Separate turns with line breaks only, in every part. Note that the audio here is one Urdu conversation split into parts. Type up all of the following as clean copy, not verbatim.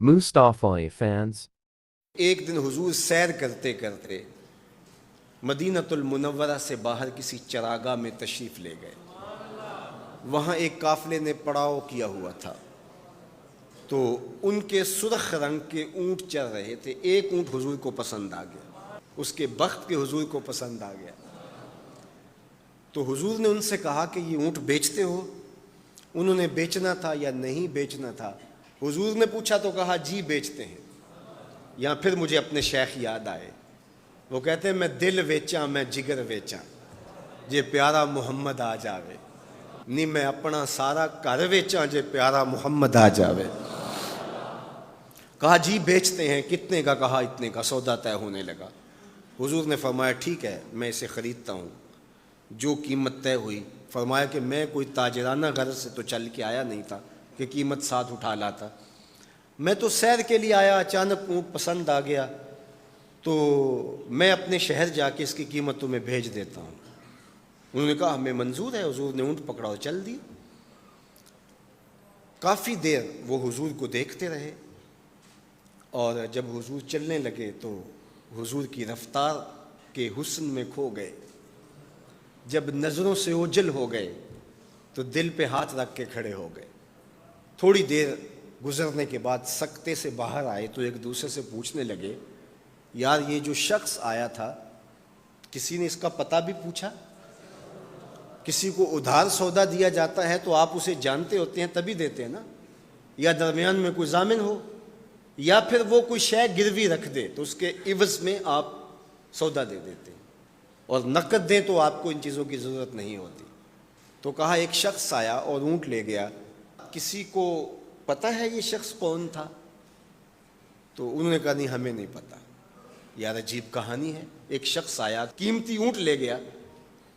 Mustafa fans.
ایک دن حضور سیر کرتے کرتے مدینۃ المنورہ سے باہر کسی چراگاہ میں تشریف لے گئے. وہاں ایک قافلے نے پڑاؤ کیا ہوا تھا، تو ان کے سرخ رنگ کے اونٹ چل رہے تھے. ایک اونٹ حضور کو پسند آ گیا، اس کے بخت کے حضور کو پسند آ گیا. تو حضور نے ان سے کہا کہ یہ اونٹ بیچتے ہو؟ انہوں نے بیچنا تھا یا نہیں بیچنا تھا. حضور نے پوچھا تو کہا جی بیچتے ہیں. یا پھر مجھے اپنے شیخ یاد آئے، وہ کہتے ہیں میں دل ویچاں میں جگر ویچاں جے پیارا محمد آ جاوے، نہیں میں اپنا سارا گھر ویچاں جے پیارا محمد آ جاوے. کہا جی بیچتے ہیں. کتنے کا؟ کہا اتنے کا. سودا طے ہونے لگا. حضور نے فرمایا ٹھیک ہے میں اسے خریدتا ہوں. جو قیمت طے ہوئی، فرمایا کہ میں کوئی تاجرانہ غرض سے تو چل کے آیا نہیں تھا کہ قیمت ساتھ اٹھا لاتا. میں تو سیر کے لیے آیا، اچانک اونٹ پسند آ گیا، تو میں اپنے شہر جا کے اس کی قیمت تمہیں بھیج دیتا ہوں. انہوں نے کہا ہمیں منظور ہے. حضور نے اونٹ پکڑا اور چل دی. کافی دیر وہ حضور کو دیکھتے رہے، اور جب حضور چلنے لگے تو حضور کی رفتار کے حسن میں کھو گئے. جب نظروں سے اوجھل ہو گئے تو دل پہ ہاتھ رکھ کے کھڑے ہو گئے. تھوڑی دیر گزرنے کے بعد سکتے سے باہر آئے تو ایک دوسرے سے پوچھنے لگے یار یہ جو شخص آیا تھا کسی نے اس کا پتہ بھی پوچھا؟ کسی کو ادھار سودا دیا جاتا ہے تو آپ اسے جانتے ہوتے ہیں تبھی دیتے ہیں نا، یا درمیان میں کوئی ضامن ہو، یا پھر وہ کوئی شے گروی رکھ دے تو اس کے عوض میں آپ سودا دے دیتے ہیں، اور نقد دیں تو آپ کو ان چیزوں کی ضرورت نہیں ہوتی. تو کہا ایک شخص آیا اور اونٹ لے گیا، کسی کو پتہ ہے یہ شخص کون تھا؟ تو انہوں نے کہا نہیں ہمیں نہیں پتہ. یار عجیب کہانی ہے، ایک شخص آیا قیمتی اونٹ لے گیا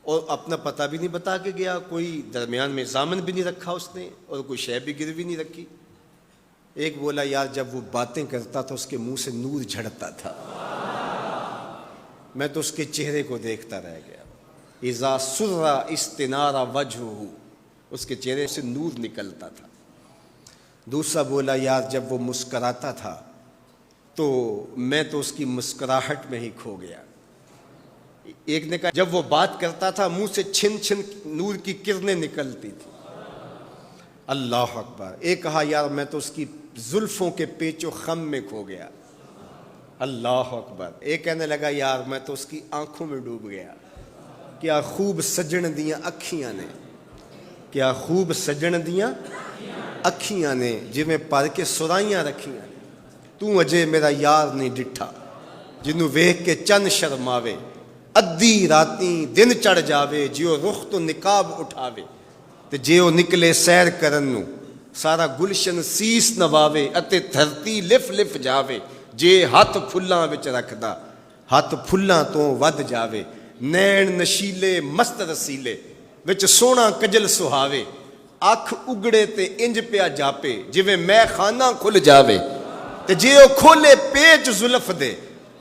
اور اپنا پتہ بھی نہیں بتا کے گیا، کوئی درمیان میں ضامن بھی نہیں رکھا اس نے، اور کوئی شے بھی گروی نہیں رکھی. ایک بولا یار جب وہ باتیں کرتا تھا اس کے منہ سے نور جھڑتا تھا، میں تو اس کے چہرے کو دیکھتا رہ گیا. اذا سر استنار وجہہ، اس کے چہرے سے نور نکلتا تھا. دوسرا بولا یار جب وہ مسکراتا تھا تو میں تو اس کی مسکراہٹ میں ہی کھو گیا. ایک نے کہا جب وہ بات کرتا تھا منہ سے چھن چھن نور کی کرنیں نکلتی تھی. اللہ اکبر. ایک کہا یار میں تو اس کی زلفوں کے پیچ و خم میں کھو گیا. اللہ اکبر. ایک کہنے لگا یار میں تو اس کی آنکھوں میں ڈوب گیا. کیا خوب سجن دیاں اکھیاں نے، کیا خوب سجن دیاں اکھیاں نے جویں پر کے سرائیاں رکھیاں نے. تو اجے میرا یار نہیں ڈٹھا جنوں ویکھ کے چن شرماوے. ادھی راتیں دن چڑھ جاوے جیو رخ تو نقاب اٹھاوے. تے جیو نکلے سیر کرن نو سارا گلشن سیس نواوے. اتے دھرتی لف لف جاوے جے ہاتھ پھلاں وچ رکھدا ہاتھ پھلاں تو ود جاوے. نین نشیلے مست رسیلے وچ سونا کجل سہاوے. اکھ اگڑے تے انج پیا جاپے جویں میں خانہ کھل جاوے. تے جے او کھولے پیچ زلف دے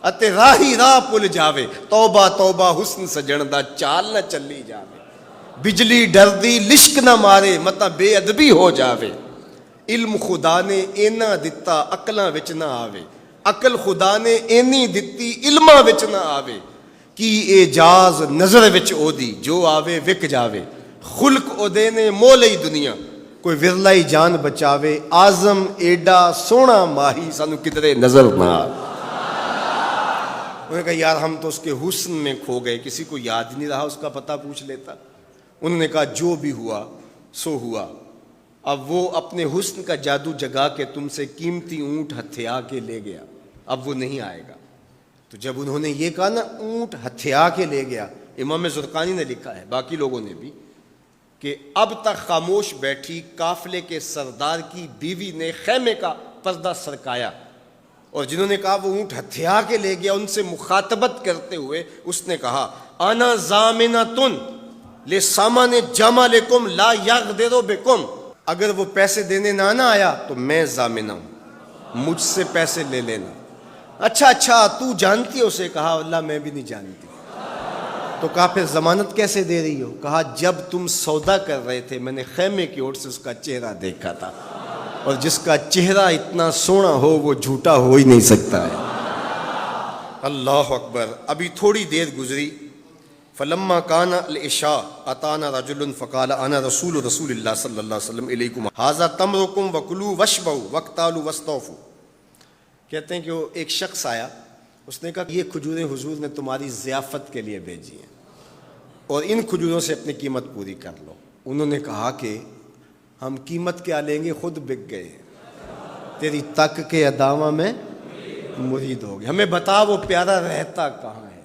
اتے راہی راہ پل جاوے. توبہ توبہ حسن سجن دا چال نہ چلی جاوے. بجلی ڈردی لشک نہ مارے متا بے ادبی ہو جاوے. علم خدا نے اینا دتا عقلاں وچ نہ آوے. عقل خدا نے اینی دتی علماں وچ نہ آوے. کی اعجاز نظر وچ او دی جو آوے وک جاوے. خلق او دے نے مولئی دنیا کوئی ورلائی جان بچاوے. آزم ایڈا سونا ماہی سانو کدرے نظر نہ آوے. انہوں نے کہا یار ہم تو اس کے حسن میں کھو گئے، کسی کو یاد نہیں رہا اس کا پتہ پوچھ لیتا. انہوں نے کہا جو بھی ہوا سو ہوا. اب وہ اپنے حسن کا جادو جگا کے تم سے قیمتی اونٹ ہتھیا کے لے گیا، اب وہ نہیں آئے گا. تو جب انہوں نے یہ کہا نا اونٹ ہتھیا کے لے گیا، امام زرقانی نے لکھا ہے باقی لوگوں نے بھی کہ اب تک خاموش بیٹھی قافلے کے سردار کی بیوی نے خیمے کا پردہ سرکایا، اور جنہوں نے کہا وہ اونٹ ہتھیا کے لے گیا ان سے مخاطبت کرتے ہوئے اس نے کہا انا ضامنۃ لسامان جمالکم لا یغدر بکم. اگر وہ پیسے دینے نہ آیا تو میں ضامنہ ہوں، مجھ سے پیسے لے لینا. اچھا تو جانتی ہے اسے؟ کہا اللہ میں بھی نہیں جانتی. تو کہا پھر ضمانت کیسے دے رہی ہو؟ کہا جب تم سودا کر رہے تھے میں نے خیمے کی اوٹ سے اس کا چہرہ دیکھا تھا. اور جس کا چہرہ اتنا سونا ہو وہ جھوٹا ہو ہی نہیں سکتا ہے۔ اللہ اکبر۔ ابھی تھوڑی دیر گزری، فلما کان العشاء اتانا رجل فقال انا رسول اللہ صلی اللہ علیہ وسلم الیکم ھذا تمرکم وکلوا واشبعوا واقتالوا واستوفوا۔ کہتے ہیں کہ وہ ایک شخص آیا، اس نے کہا یہ کھجوریں حضور نے تمہاری ضیافت کے لیے بھیجی ہیں اور ان کھجوروں سے اپنی قیمت پوری کر لو۔ انہوں نے کہا کہ ہم قیمت کیا لیں گے، خود بک گئے ہیں، تیری تک کے ادامہ میں مرید ہو گئے، ہمیں بتا وہ پیارا رہتا کہاں ہے۔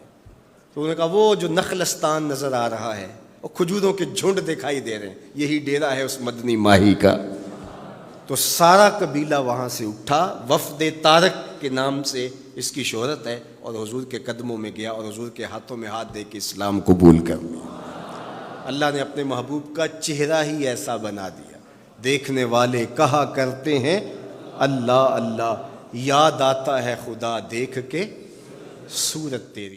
تو انہوں نے کہا وہ جو نخلستان نظر آ رہا ہے، اور کھجوروں کے جھنڈ دکھائی دے رہے ہیں، یہی ڈیرا ہے اس مدنی ماہی کا۔ تو سارا قبیلہ وہاں سے اٹھا، وفد طارق کے نام سے اس کی شہرت ہے، اور حضور کے قدموں میں گیا اور حضور کے ہاتھوں میں ہاتھ دے کے اسلام قبول کر لیا۔ اللہ نے اپنے محبوب کا چہرہ ہی ایسا بنا دیا، دیکھنے والے کہا کرتے ہیں اللہ اللہ، یاد آتا ہے خدا دیکھ کے صورت تیری۔